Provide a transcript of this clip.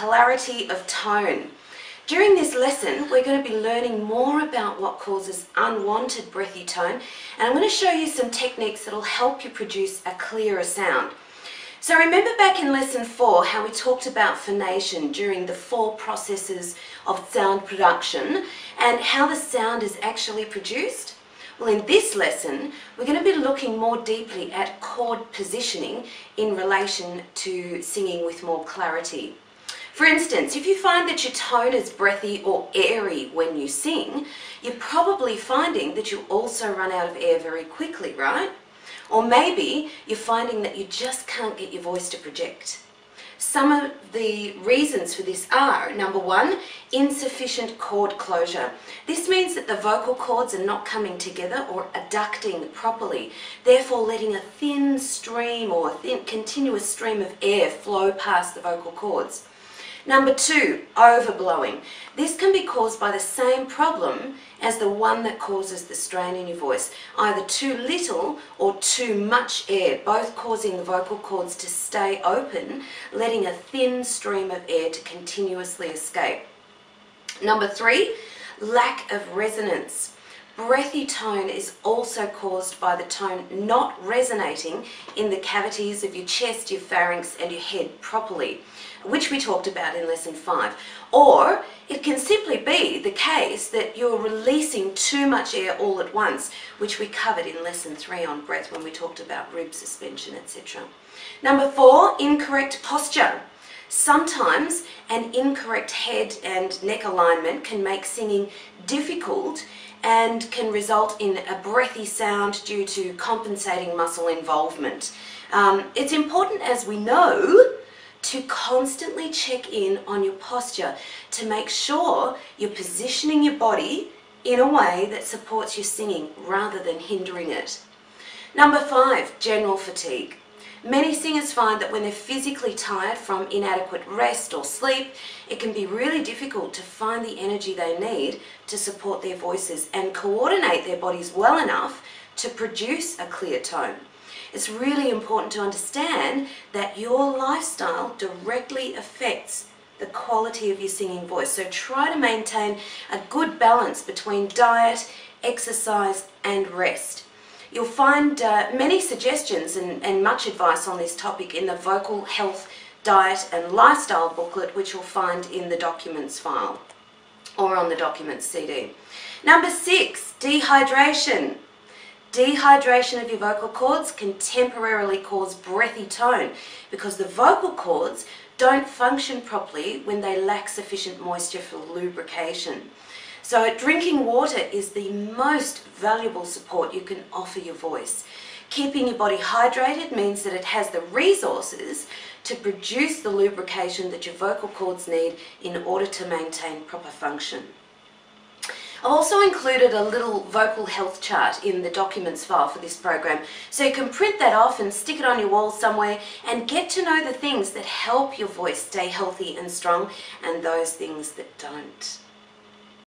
clarity of tone. During this lesson, we're going to be learning more about what causes unwanted breathy tone, and I'm going to show you some techniques that will help you produce a clearer sound. So remember back in lesson 4 how we talked about phonation during the 4 processes of sound production and how the sound is actually produced? Well, in this lesson, we're going to be looking more deeply at chord positioning in relation to singing with more clarity. For instance, if you find that your tone is breathy or airy when you sing, you're probably finding that you also run out of air very quickly, right? Or maybe you're finding that you just can't get your voice to project. Some of the reasons for this are, number 1, insufficient chord closure. This means that the vocal cords are not coming together or adducting properly, therefore letting a thin stream or a thin continuous stream of air flow past the vocal cords. Number 2, overblowing. This can be caused by the same problem as the one that causes the strain in your voice, either too little or too much air, both causing the vocal cords to stay open, letting a thin stream of air to continuously escape. Number 3, lack of resonance. Breathy tone is also caused by the tone not resonating in the cavities of your chest, your pharynx and your head properly, which we talked about in lesson 5. Or it can simply be the case that you're releasing too much air all at once, which we covered in lesson 3 on breath when we talked about rib suspension, etc. Number 4, incorrect posture. Sometimes an incorrect head and neck alignment can make singing difficult and can result in a breathy sound due to compensating muscle involvement. It's important, as we know, to constantly check in on your posture to make sure you're positioning your body in a way that supports your singing rather than hindering it. Number 5, general fatigue. Many singers find that when they're physically tired from inadequate rest or sleep, it can be really difficult to find the energy they need to support their voices and coordinate their bodies well enough to produce a clear tone. It's really important to understand that your lifestyle directly affects the quality of your singing voice. So try to maintain a good balance between diet, exercise and rest. You'll find many suggestions and much advice on this topic in the Vocal Health, Diet and Lifestyle booklet, which you'll find in the documents file or on the documents CD. Number 6, dehydration. Dehydration of your vocal cords can temporarily cause breathy tone because the vocal cords don't function properly when they lack sufficient moisture for lubrication. So drinking water is the most valuable support you can offer your voice. Keeping your body hydrated means that it has the resources to produce the lubrication that your vocal cords need in order to maintain proper function. I've also included a little vocal health chart in the documents file for this program, so you can print that off and stick it on your wall somewhere and get to know the things that help your voice stay healthy and strong and those things that don't.